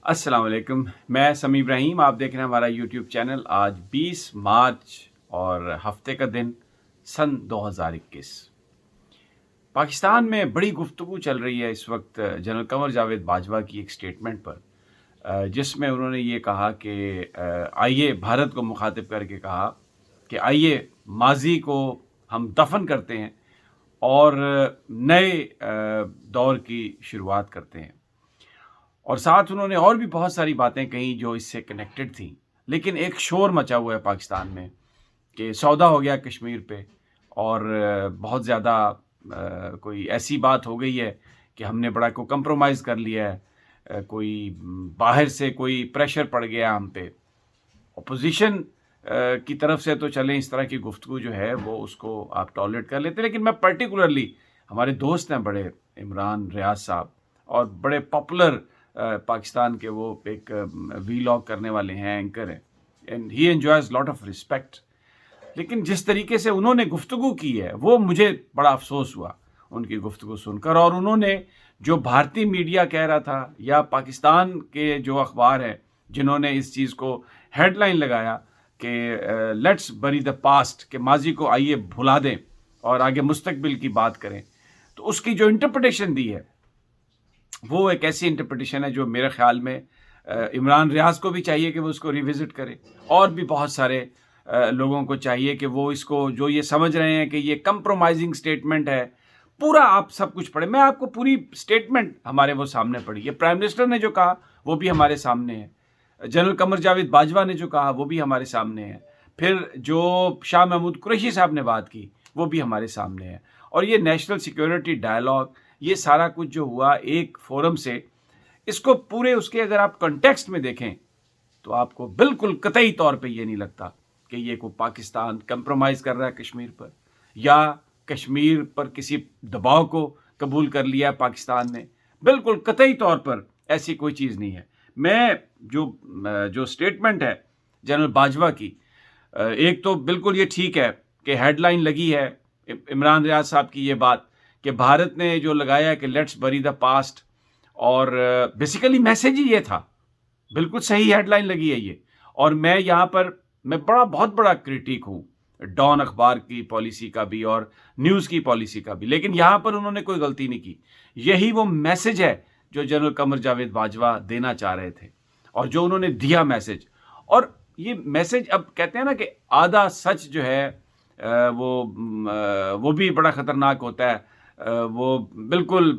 السلام علیکم، میں سمیع ابراہیم، آپ دیکھ رہے ہیں ہمارا یوٹیوب چینل۔ آج 20 مارچ اور ہفتے کا دن سن 2021۔ پاکستان میں بڑی گفتگو چل رہی ہے اس وقت جنرل قمر جاوید باجوہ کی ایک سٹیٹمنٹ پر، جس میں انہوں نے یہ کہا کہ آئیے، بھارت کو مخاطب کر کے کہا کہ آئیے ماضی کو ہم دفن کرتے ہیں اور نئے دور کی شروعات کرتے ہیں۔ اور ساتھ انہوں نے اور بھی بہت ساری باتیں کہیں جو اس سے کنیکٹڈ تھیں، لیکن ایک شور مچا ہوا ہے پاکستان میں کہ سودا ہو گیا کشمیر پہ، اور بہت زیادہ کوئی ایسی بات ہو گئی ہے کہ ہم نے بڑا کو کمپرومائز کر لیا ہے، کوئی باہر سے کوئی پریشر پڑ گیا ہم پہ۔ اپوزیشن کی طرف سے تو چلیں اس طرح کی گفتگو جو ہے وہ اس کو آپ ٹالریٹ کر لیتے، لیکن میں پرٹیکولرلی ہمارے دوست ہیں بڑے عمران ریاض صاحب، اور بڑے پاپولر پاکستان کے، وہ ایک وی لاگ کرنے والے ہیں، اینکر ہیں، and he enjoys lot of respect. لیکن جس طریقے سے انہوں نے گفتگو کی ہے وہ مجھے بڑا افسوس ہوا ان کی گفتگو سن کر، اور انہوں نے جو بھارتی میڈیا کہہ رہا تھا یا پاکستان کے جو اخبار ہیں جنہوں نے اس چیز کو ہیڈ لائن لگایا کہ لیٹس بری دا پاسٹ، کہ ماضی کو آئیے بھلا دیں اور آگے مستقبل کی بات کریں، تو اس کی جو انٹرپریٹیشن دی ہے وہ ایک ایسی انٹرپریٹیشن ہے جو میرے خیال میں عمران ریاض کو بھی چاہیے کہ وہ اس کو ریوزٹ کرے، اور بھی بہت سارے لوگوں کو چاہیے کہ وہ اس کو، جو یہ سمجھ رہے ہیں کہ یہ کمپرومائزنگ سٹیٹمنٹ ہے، پورا آپ سب کچھ پڑھیں۔ میں آپ کو پوری سٹیٹمنٹ ہمارے وہ سامنے پڑھی ہے، پرائم منسٹر نے جو کہا وہ بھی ہمارے سامنے ہے، جنرل قمر جاوید باجوہ نے جو کہا وہ بھی ہمارے سامنے ہے، پھر جو شاہ محمود قریشی صاحب نے بات کی وہ بھی ہمارے سامنے ہے، اور یہ نیشنل سیکیورٹی ڈائلاگ، یہ سارا کچھ جو ہوا ایک فورم سے، اس کو پورے اس کے اگر آپ کنٹیکسٹ میں دیکھیں تو آپ کو بالکل قطعی طور پہ یہ نہیں لگتا کہ یہ کوئی پاکستان کمپرومائز کر رہا ہے کشمیر پر، یا کشمیر پر کسی دباؤ کو قبول کر لیا ہے پاکستان نے۔ بالکل قطعی طور پر ایسی کوئی چیز نہیں ہے۔ میں جو سٹیٹمنٹ ہے جنرل باجوہ کی، ایک تو بالکل یہ ٹھیک ہے کہ ہیڈ لائن لگی ہے عمران ریاض صاحب کی یہ بات کہ بھارت نے جو لگایا ہے کہ لیٹس بری دا پاسٹ، اور بیسیکلی میسیج ہی یہ تھا، بالکل صحیح ہیڈ لائن لگی ہے یہ۔ اور میں یہاں پر میں بہت بڑا کریٹک ہوں ڈان اخبار کی پالیسی کا بھی اور نیوز کی پالیسی کا بھی، لیکن یہاں پر انہوں نے کوئی غلطی نہیں کی۔ یہی وہ میسیج ہے جو جنرل قمر جاوید باجوہ دینا چاہ رہے تھے، اور جو انہوں نے دیا میسیج، اور یہ میسیج اب کہتے ہیں نا کہ آدھا سچ جو ہے وہ بھی بڑا خطرناک ہوتا ہے، وہ بالکل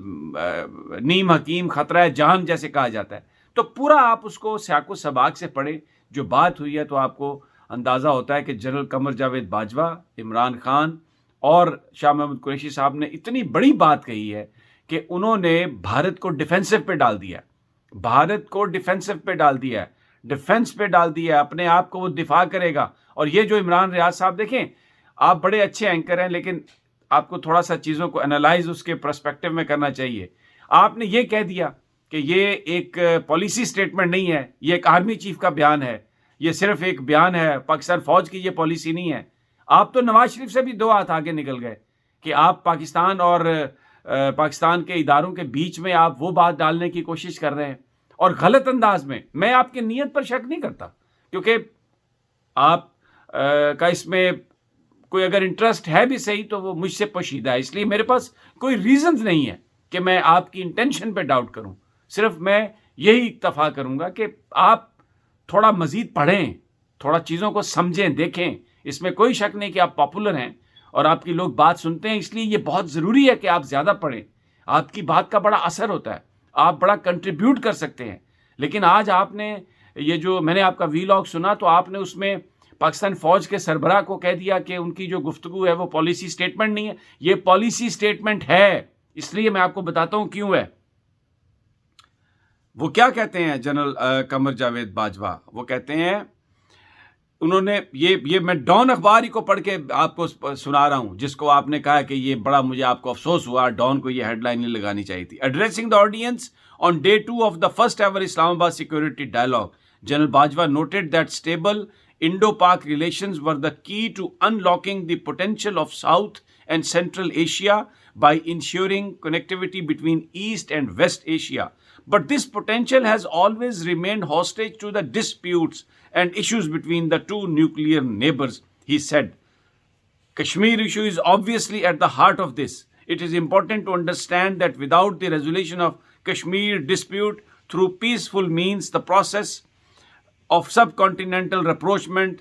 نیم حکیم خطرہ جان جیسے کہا جاتا ہے۔ تو پورا آپ اس کو سیاق و سباق سے پڑھیں، جو بات ہوئی ہے، تو آپ کو اندازہ ہوتا ہے کہ جنرل قمر جاوید باجوہ، عمران خان اور شاہ محمود قریشی صاحب نے اتنی بڑی بات کہی ہے کہ انہوں نے بھارت کو ڈیفینسو پہ ڈال دیا، بھارت کو ڈیفینسو پہ ڈال دیا، ڈیفینس پہ ڈال دیا، اپنے آپ کو وہ دفاع کرے گا۔ اور یہ جو عمران ریاض صاحب، دیکھیں آپ بڑے اچھے اینکر ہیں، لیکن آپ کو تھوڑا سا چیزوں کو انالائز اس کے پرسپیکٹو میں کرنا چاہیے۔ آپ نے یہ کہہ دیا کہ یہ ایک پالیسی سٹیٹمنٹ نہیں ہے، یہ ایک آرمی چیف کا بیان ہے، یہ صرف ایک بیان ہے، پاکستان فوج کی یہ پالیسی نہیں ہے۔ آپ تو نواز شریف سے بھی دو ہاتھ آگے نکل گئے کہ آپ پاکستان اور پاکستان کے اداروں کے بیچ میں آپ وہ بات ڈالنے کی کوشش کر رہے ہیں، اور غلط انداز میں۔ میں آپ کی نیت پر شک نہیں کرتا، کیونکہ آپ کا اس میں کوئی اگر انٹرسٹ ہے بھی صحیح تو وہ مجھ سے پوشیدہ ہے، اس لیے میرے پاس کوئی ریزنز نہیں ہے کہ میں آپ کی انٹینشن پہ ڈاؤٹ کروں۔ صرف میں یہی اکتفا کروں گا کہ آپ تھوڑا مزید پڑھیں، تھوڑا چیزوں کو سمجھیں، دیکھیں۔ اس میں کوئی شک نہیں کہ آپ پاپولر ہیں اور آپ کی لوگ بات سنتے ہیں، اس لیے یہ بہت ضروری ہے کہ آپ زیادہ پڑھیں۔ آپ کی بات کا بڑا اثر ہوتا ہے، آپ بڑا کنٹریبیوٹ کر سکتے ہیں۔ لیکن آج آپ نے یہ جو میں نے آپ کا وی لاگ سنا، تو آپ نے اس میں پاکستان فوج کے سربراہ کو کہہ دیا کہ ان کی جو گفتگو ہے وہ پالیسی سٹیٹمنٹ نہیں ہے۔ یہ پالیسی سٹیٹمنٹ ہے، اس لیے میں آپ کو بتاتا ہوں کیوں ہے۔ وہ کیا کہتے ہیں جنرل قمر جاوید باجوہ؟ وہ کہتے ہیں، انہوں نے یہ میں ڈان اخبار ہی کو پڑھ کے آپ کو سنا رہا ہوں، جس کو آپ نے کہا کہ یہ بڑا مجھے آپ کو افسوس ہوا، ڈان کو یہ ہیڈ لائن نہیں لگانی چاہیے تھی۔ Addressing the audience on day 2 of the first ever Islamabad security dialogue, general Bajwa noted that stable Indo-Pak relations were the key to unlocking the potential of South and Central Asia by ensuring connectivity between East and West Asia, but this potential has always remained hostage to the disputes and issues between the two nuclear neighbors, he said. Kashmir issue is obviously at the heart of this. It is important to understand that without the resolution of Kashmir dispute through peaceful means, the process of subcontinental rapprochement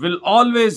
will always,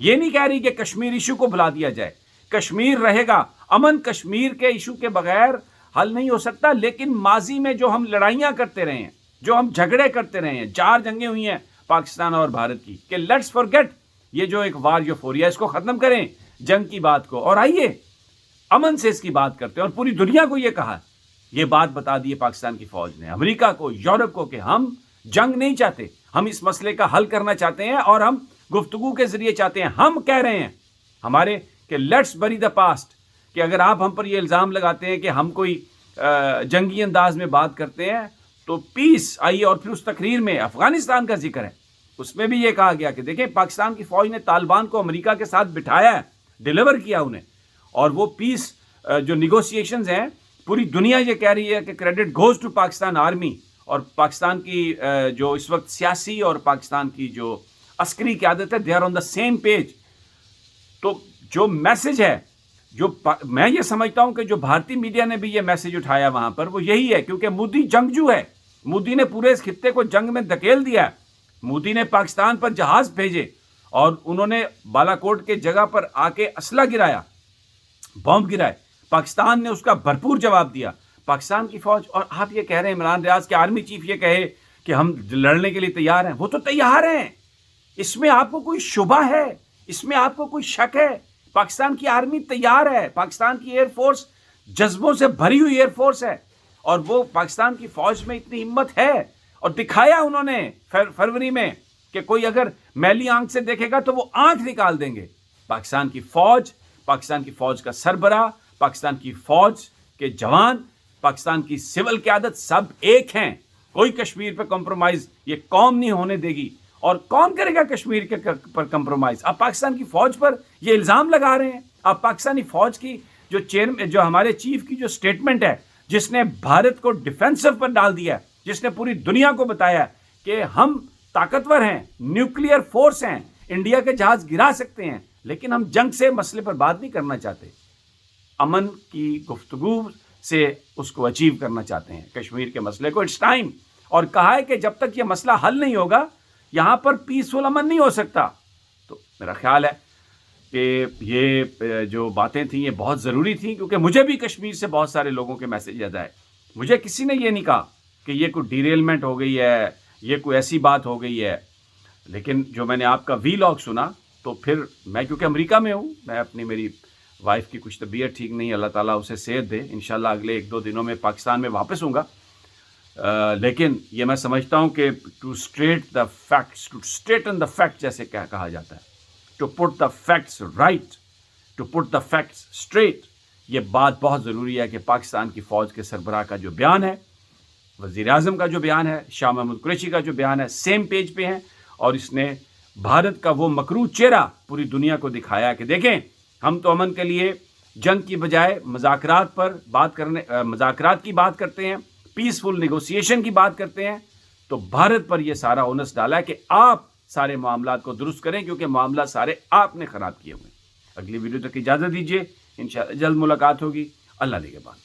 یہ نہیں کہہ رہی کہ Kashmir issue کو بھلا دیا جائے، کشمیر رہے گا، امن کشمیر کے ایشو کے بغیر حل نہیں ہو سکتا، لیکن ماضی میں جو ہم لڑائیاں کرتے رہے ہیں، جو ہم جھگڑے کرتے رہے ہیں، 4 جنگیں ہوئی ہیں پاکستان اور بھارت کی، کہ لیٹس فارگیٹ یہ جو ایک وار یوفوریا، اس کو ختم کریں، جنگ کی بات کو، اور آئیے امن سے اس کی بات کرتے ہیں۔ اور پوری دنیا کو یہ کہا، یہ بات بتا دی پاکستان کی فوج نے، امریکہ کو، یورپ کو، کہ ہم جنگ نہیں چاہتے، ہم اس مسئلے کا حل کرنا چاہتے ہیں اور ہم گفتگو کے ذریعے چاہتے ہیں۔ ہم کہہ رہے ہیں ہمارے کہ لیٹس بری دا پاسٹ، کہ اگر آپ ہم پر یہ الزام لگاتے ہیں کہ ہم کوئی جنگی انداز میں بات کرتے ہیں تو پیس آئیے۔ اور پھر اس تقریر میں افغانستان کا ذکر ہے، اس میں بھی یہ کہا گیا کہ دیکھیں پاکستان کی فوج نے طالبان کو امریکہ کے ساتھ بٹھایا ہے، ڈیلیور کیا انہیں، اور وہ پیس جو نیگوسیشنز ہیں، پوری دنیا یہ کہہ رہی ہے کہ credit goes to Pakistan army, اور پاکستان کی جو اس وقت سیاسی اور پاکستان کی جو عسکری قیادت ہے، they are on the same page. تو جو میسج ہے، جو میں یہ سمجھتا ہوں کہ جو بھارتی میڈیا نے بھی یہ میسج اٹھایا وہاں پر، وہ یہی ہے، کیونکہ مودی جنگجو ہے، مودی نے پورے اس خطے کو جنگ میں دھکیل دیا ہے، مودی نے پاکستان پر جہاز بھیجے اور انہوں نے بالا کوٹ کے جگہ پر آ کے اسلحہ گرایا، بم گرائے، پاکستان نے اس کا بھرپور جواب دیا۔ پاکستان کی فوج، اور آپ یہ کہہ رہے ہیں عمران ریاض کے آرمی چیف یہ کہے کہ ہم لڑنے کے لیے تیار ہیں، وہ تو تیار ہیں، اس میں آپ کو کوئی شبہ ہے، اس میں آپ کو کوئی شک ہے؟ پاکستان کی آرمی تیار ہے، پاکستان کی ایئر فورس جذبوں سے بھری ہوئی ایئر فورس ہے، اور وہ پاکستان کی فوج میں اتنی ہمت ہے، اور دکھایا انہوں نے فروری میں کہ کوئی اگر میلی آنکھ سے دیکھے گا تو وہ آنکھ نکال دیں گے۔ پاکستان کی فوج کا سربراہ، پاکستان کی فوج کے جوان، پاکستان کی سول قیادت سب ایک ہیں، کوئی کشمیر پہ کمپرومائز یہ قوم نہیں ہونے دے گی۔ اور کون کرے گا کشمیر کے پر کمپرومائز؟ آپ پاکستان کی فوج پر یہ الزام لگا رہے ہیں۔ آپ پاکستانی فوج کی جو ہمارے چیف کی جو سٹیٹمنٹ ہے، جس نے بھارت کو ڈیفینسو پر ڈال دیا، جس نے پوری دنیا کو بتایا کہ ہم طاقتور ہیں، نیوکلیئر فورس ہیں، انڈیا کے جہاز گرا سکتے ہیں، لیکن ہم جنگ سے مسئلے پر بات نہیں کرنا چاہتے، امن کی گفتگو سے اس کو اچیو کرنا چاہتے ہیں، کشمیر کے مسئلے کو۔ اٹس ٹائم، اور کہا ہے کہ جب تک یہ مسئلہ حل نہیں ہوگا یہاں پر پیسفل امن نہیں ہو سکتا۔ تو میرا خیال ہے کہ یہ جو باتیں تھیں یہ بہت ضروری تھیں، کیونکہ مجھے بھی کشمیر سے بہت سارے لوگوں کے میسیجز آئے، مجھے کسی نے یہ نہیں کہا کہ یہ کوئی ڈیریلمنٹ ہو گئی ہے، یہ کوئی ایسی بات ہو گئی ہے، لیکن جو میں نے آپ کا وی لاگ سنا تو پھر میں کیونکہ امریکہ میں ہوں، میں میری وائف کی کچھ طبیعت ٹھیک نہیں، اللہ تعالیٰ اسے صحت دے، انشاءاللہ اگلے 1-2 دنوں میں پاکستان میں واپس ہوں گا، لیکن یہ میں سمجھتا ہوں کہ ٹو اسٹریٹن دا فیکٹ جیسے کہا جاتا ہے، to put the facts right, to put the facts straight, یہ بات بہت ضروری ہے کہ پاکستان کی فوج کے سربراہ کا جو بیان ہے، وزیر اعظم کا جو بیان ہے، شاہ محمود قریشی کا جو بیان ہے، سیم پیج پہ ہیں، اور اس نے بھارت کا وہ مکروہ چہرہ پوری دنیا کو دکھایا کہ دیکھیں ہم تو امن کے لیے جنگ کی بجائے مذاکرات کی بات کرتے ہیں، پیسفل نیگوسیشن کی بات کرتے ہیں، تو بھارت پر یہ سارا اونس ڈالا ہے کہ آپ سارے معاملات کو درست کریں، کیونکہ معاملات سارے آپ نے خراب کیے ہوئے ہیں۔ اگلی ویڈیو تک اجازت دیجیے، انشاءاللہ جلد ملاقات ہوگی، اللہ نگہبان۔